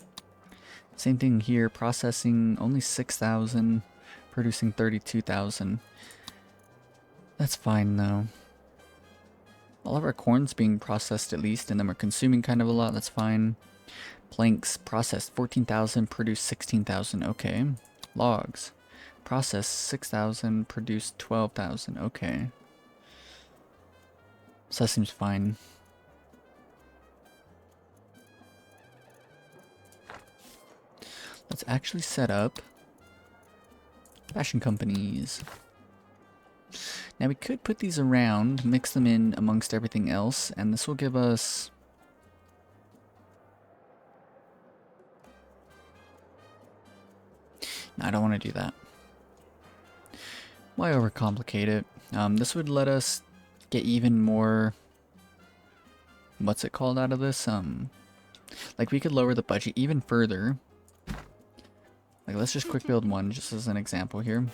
Same thing here, processing only 6,000, producing 32,000. That's fine though. All of our corn's being processed at least, and then we're consuming kind of a lot. That's fine. Planks processed 14,000, produced 16,000. Okay. Logs processed 6,000, produced 12,000. Okay. So that seems fine. Let's actually set up fashion companies. Now we could put these around, mix them in amongst everything else, and this will give us... No, I don't want to do that. Why overcomplicate it? This would let us get even more... What's it called out of this? Like we could lower the budget even further. Like let's just quick build one just as an example here.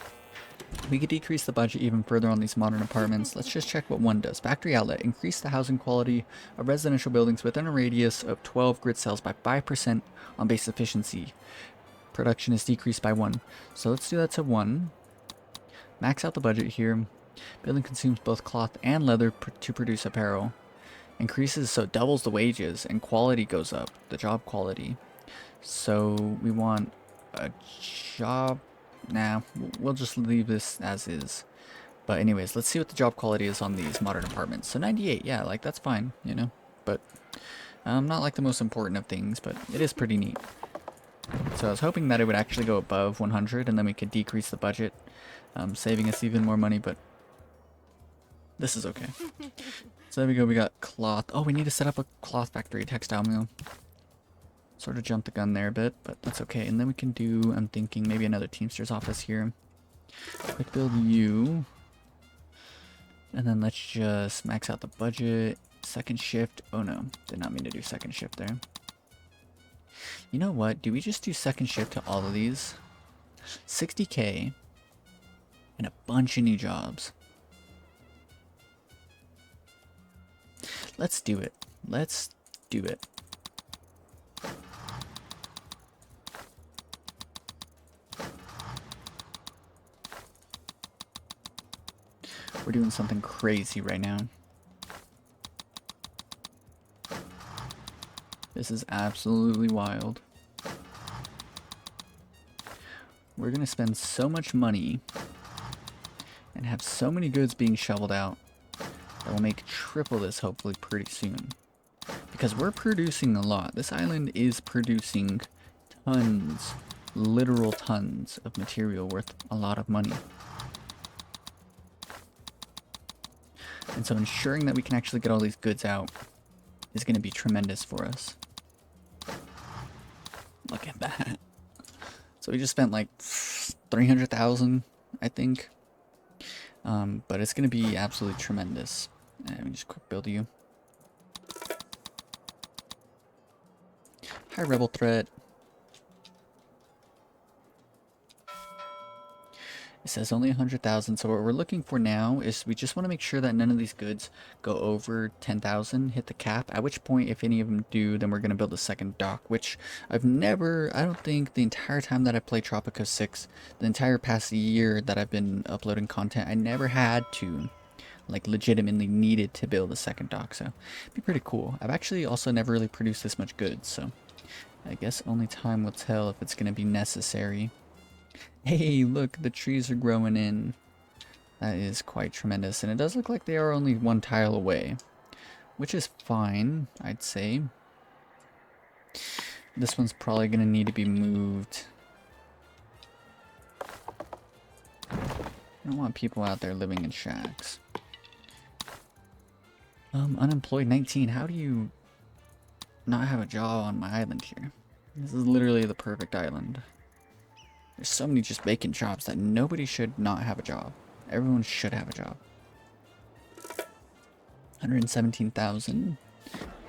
We could decrease the budget even further on these modern apartments. Let's just check what one does. Factory outlet. Increase the housing quality of residential buildings within a radius of 12 grid cells by 5% on base efficiency. Production is decreased by 1. So let's do that to 1. Max out the budget here. Building consumes both cloth and leather to produce apparel. Increases, so it doubles the wages, and quality goes up. The job quality. So we want a job... Nah, we'll just leave this as is. But anyways, let's see what the job quality is on these modern apartments. So 98, yeah, like that's fine, you know. But not like the most important of things, but it is pretty neat. So I was hoping that it would actually go above 100 and then we could decrease the budget, saving us even more money, but this is okay. So there we go, we got cloth. Oh, we need to set up a cloth factory, textile mill. Sort of jumped the gun there a bit, but that's okay. And then we can do, I'm thinking, maybe another teamster's office here. Quick build you. And then let's just max out the budget. Second shift. Oh no, did not mean to do second shift there. You know what? Do we just do second shift to all of these? 60k and a bunch of new jobs. Let's do it. Let's do it. We're doing something crazy right now. This is absolutely wild. We're gonna spend so much money and have so many goods being shoveled out that will make triple this hopefully pretty soon. Because we're producing a lot. This island is producing tons, literal tons of material worth a lot of money. And so ensuring that we can actually get all these goods out is going to be tremendous for us. Look at that. So we just spent like 300,000, I think. But it's going to be absolutely tremendous. And we just quick build you. High rebel threat. It says only 100,000, so what we're looking for now is we just want to make sure that none of these goods go over 10,000, hit the cap, at which point if any of them do, then we're going to build a second dock, which I've never, I don't think the entire time that I played Tropico 6, the entire past year that I've been uploading content, I never had to, like legitimately needed to build a second dock, so it'd be pretty cool. I've actually also never really produced this much goods, so I guess only time will tell if it's going to be necessary. Hey, look, the trees are growing in. That is quite tremendous. And it does look like they are only one tile away, which is fine, I'd say. This one's probably going to need to be moved. I don't want people out there living in shacks. Unemployed 19. How do you not have a job on my island here? This is literally the perfect island. There's so many just vacant jobs that nobody should not have a job. Everyone should have a job. 117,000.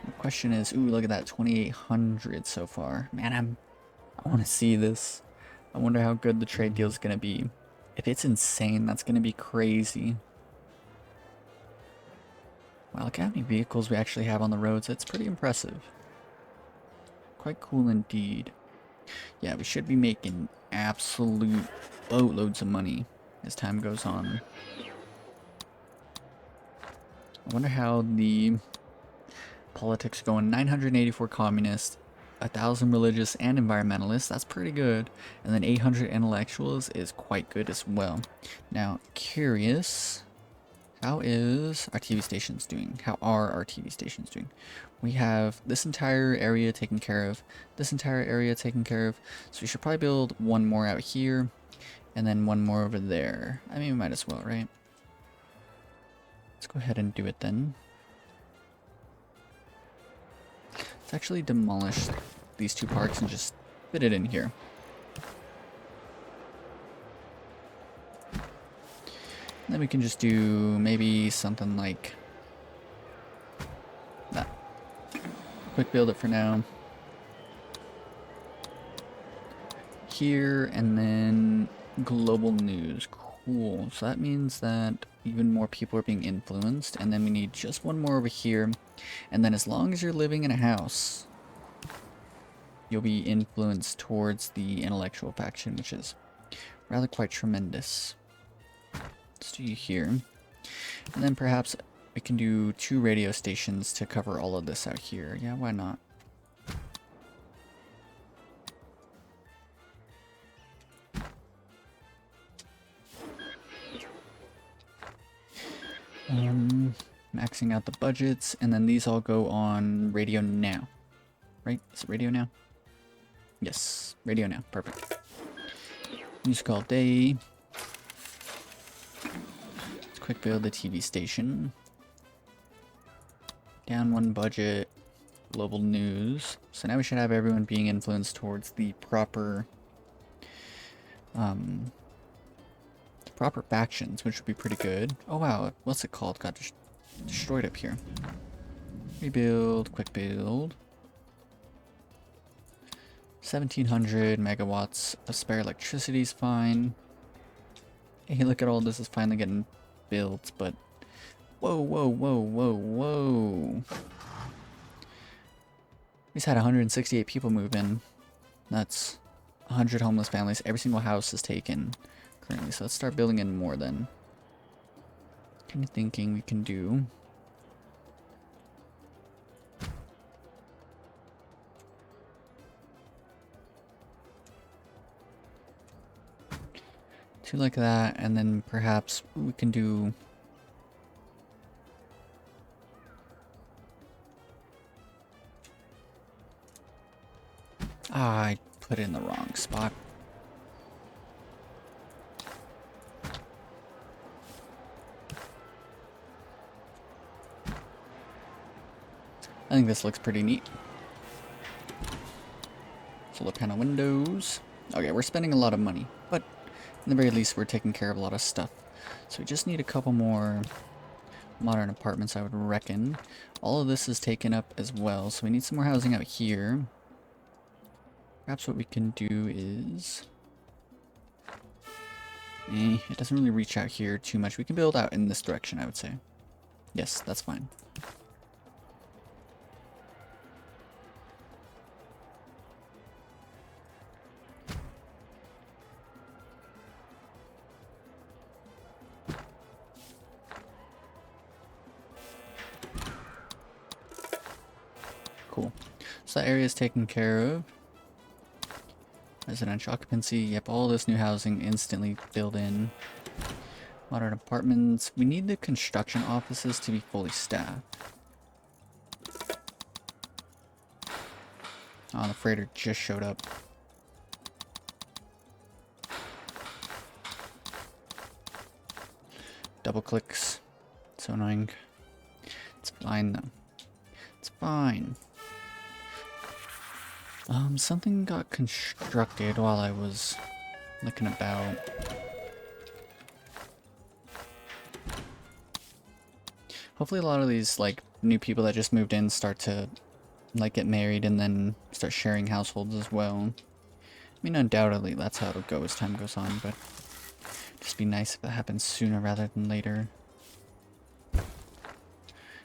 The question is, ooh, look at that, 2,800 so far. Man, I want to see this. I wonder how good the trade deal is going to be. If it's insane, that's going to be crazy. Wow, look how many vehicles we actually have on the roads. It's pretty impressive. Quite cool indeed. Yeah, we should be making absolute boatloads of money as time goes on. I wonder how the politics going. 984 communists, 1,000 religious and environmentalists. That's pretty good. And then 800 intellectuals is quite good as well. Now, curious, how is our TV stations doing? How are our TV stations doing? We have this entire area taken care of, this entire area taken care of. So we should probably build one more out here, and then one more over there. I mean, we might as well, right? Let's go ahead and do it then. Let's actually demolish these two parks and just fit it in here. And then we can just do maybe something like that. Quick build it for now. Here, and then global news. Cool. So that means that even more people are being influenced, and then we need just one more over here. And then as long as you're living in a house, you'll be influenced towards the intellectual faction, which is rather quite tremendous. Let's do you here. And then perhaps we can do 2 radio stations to cover all of this out here. Yeah, why not? Maxing out the budgets, and then these all go on radio now. Right? Is it radio now? Yes, radio now. Perfect. Music all day. Let's quick build the TV station. Down 1 budget. Global news. So now we should have everyone being influenced towards the proper factions, which would be pretty good. Oh wow, what's it called? Got destroyed up here. Rebuild, quick build. 1700 megawatts of spare electricity is fine. Hey, look at all this is finally getting built, but whoa, whoa, whoa, whoa, whoa. We just had 168 people move in. That's 100 homeless families. Every single house is taken currently, so let's start building in more then. Kind of thinking we can do two like that, and then perhaps we can do I put it in the wrong spot. I think this looks pretty neat. Solar panel windows. Okay, we're spending a lot of money, but in the very least we're taking care of a lot of stuff. So we just need a couple more modern apartments, I would reckon. All of this is taken up as well, so we need some more housing out here. Perhaps what we can do is... it doesn't really reach out here too much. We can build out in this direction, I would say. Yes, that's fine. Cool. So that area is taken care of. Residential occupancy. Yep, all this new housing instantly filled in. Modern apartments. We need the construction offices to be fully staffed. Oh, the freighter just showed up. Double clicks. So annoying. It's fine though. It's fine. Something got constructed while I was looking about. Hopefully a lot of these, like, new people that just moved in start to, like, get married and then start sharing households as well. I mean, undoubtedly that's how it'll go as time goes on, but just be nice if that happens sooner rather than later.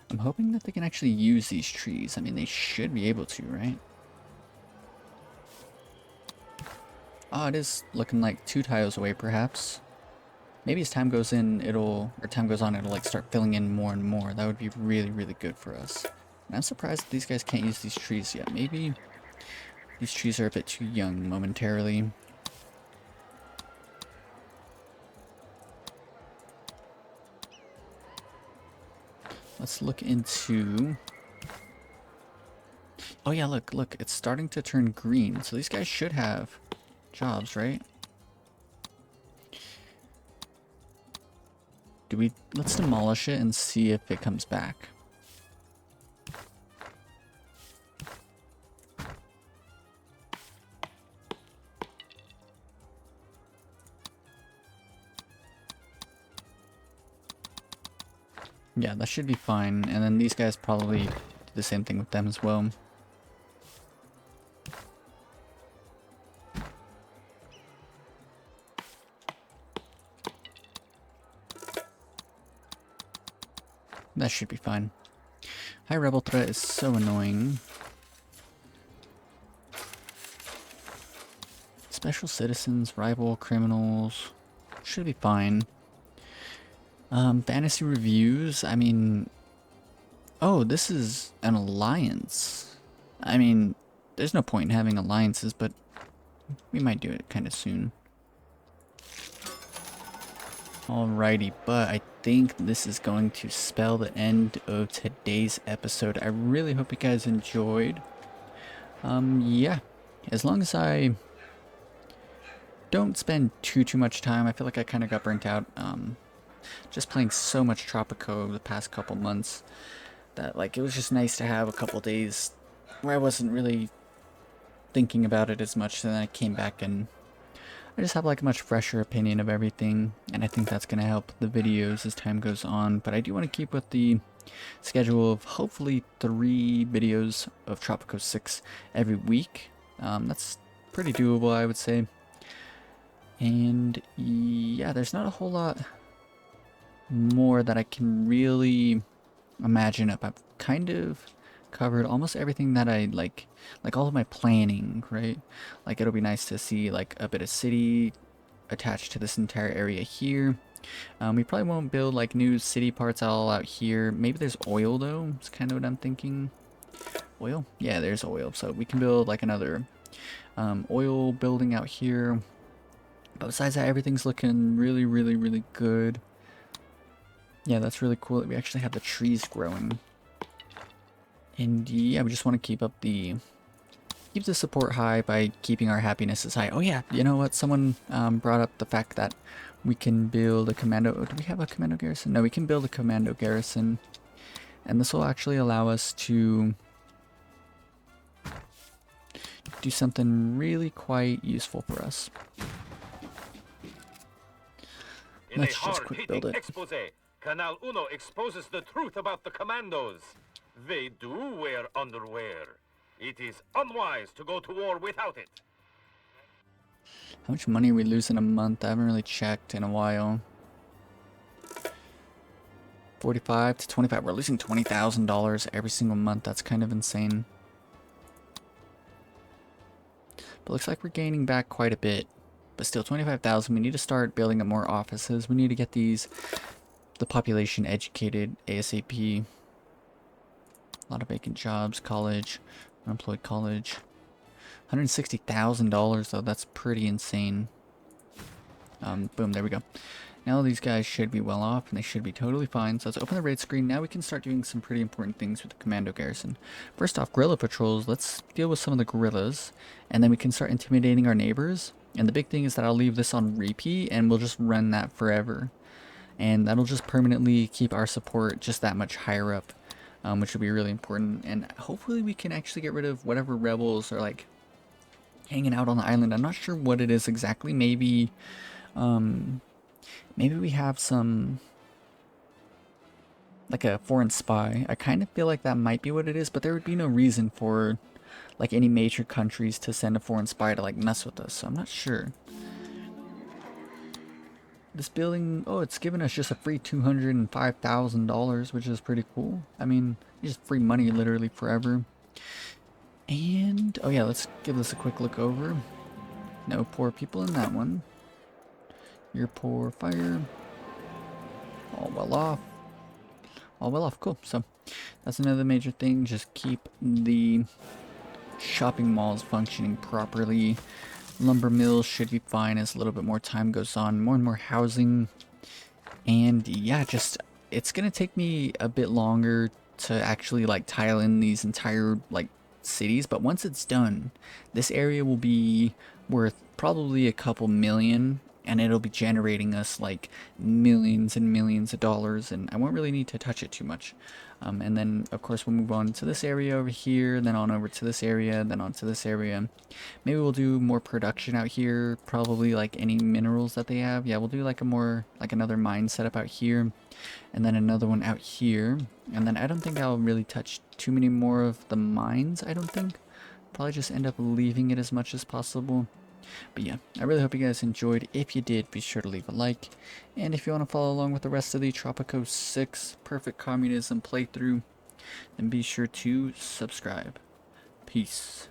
I'm hoping that they can actually use these trees. I mean, they should be able to, right? Oh, it is looking like 2 tiles away, perhaps. maybe as time goes on, it'll like start filling in more and more. That would be really, really good for us. And I'm surprised that these guys can't use these trees yet. Maybe these trees are a bit too young momentarily. Let's look into... Oh yeah, look, it's starting to turn green. So these guys should have jobs, right? Let's demolish it and see if it comes back. Yeah, that should be fine. And then these guys probably do the same thing with them as well. That should be fine. High rebel threat is so annoying. Special citizens, rival criminals, should be fine. Fantasy reviews, I mean... Oh, this is an alliance. I mean, there's no point in having alliances, but we might do it kind of soon. Alrighty, but I think this is going to spell the end of today's episode. I really hope you guys enjoyed. Yeah, as long as I don't spend too much time, I feel like I kind of got burnt out. Just playing so much Tropico the past couple months that like it was just nice to have a couple days where I wasn't really thinking about it as much. And then I came back and I just have like a much fresher opinion of everything, and I think that's going to help the videos as time goes on. But I do want to keep with the schedule of hopefully 3 videos of Tropico 6 every week. That's pretty doable, I would say. And yeah, there's not a whole lot more that I can really imagine up. I've kind of covered almost everything that I like all of my planning, right? Like it'll be nice to see like a bit of city attached to this entire area here. We probably won't build like new city parts all out here. Maybe there's oil though. It's kind of what I'm thinking. Oil? Yeah, there's oil. So we can build like another oil building out here. But besides that, everything's looking really, really, really good. Yeah, that's really cool that we actually have the trees growing. And yeah, we just want to keep the support high by keeping our happiness as high. Oh yeah, you know what? Someone brought up the fact that we can build a commando. Do we have a commando garrison? No, we can build a commando garrison. And this will actually allow us to do something really quite useful for us. Let's just quick build it. Expose, Canal Uno exposes the truth about the commandos. They do wear underwear. It is unwise to go to war without it. How much money are we losing a month? I haven't really checked in a while. 45 to 25. We're losing $20,000 every single month. That's kind of insane. But looks like we're gaining back quite a bit. But still, 25,000. We need to start building up more offices. We need to get the population educated ASAP. A lot of vacant jobs, college, unemployed college. $160,000 though, that's pretty insane. Boom, there we go. Now these guys should be well off and they should be totally fine. So let's open the raid screen. Now we can start doing some pretty important things with the commando garrison. First off, guerrilla patrols. Let's deal with some of the guerrillas and then we can start intimidating our neighbors. And the big thing is that I'll leave this on repeat and we'll just run that forever. And that'll just permanently keep our support just that much higher up. Which will be really important, and hopefully we can actually get rid of whatever rebels are like hanging out on the island. I'm not sure what it is exactly. Maybe maybe we have some like a foreign spy. I kind of feel like that might be what it is, but there would be no reason for like any major countries to send a foreign spy to like mess with us, so I'm not sure. This building, oh, it's giving us just a free $205,000, which is pretty cool. I mean, just free money literally forever. And, oh yeah, let's give this a quick look over. No poor people in that one. Your poor fire. All well off. All well off. Cool. So that's another major thing. Just keep the shopping malls functioning properly. Lumber mills should be fine as a little bit more time goes on. More and more housing. And yeah, just it's gonna take me a bit longer to actually like tile in these entire like cities, but once it's done, this area will be worth probably a couple million, and it'll be generating us like millions and millions of dollars, and I won't really need to touch it too much. And then of course we'll move on to this area over here, then on over to this area, then on to this area. Maybe we'll do more production out here, probably like any minerals that they have. Yeah, we'll do like a more, like another mine setup out here, and then another one out here. And then I don't think I'll really touch too many more of the mines, I don't think. Probably just end up leaving it as much as possible. But yeah, I really hope you guys enjoyed. If you did, be sure to leave a like. And if you want to follow along with the rest of the Tropico 6 Perfect Communism playthrough, then be sure to subscribe. Peace.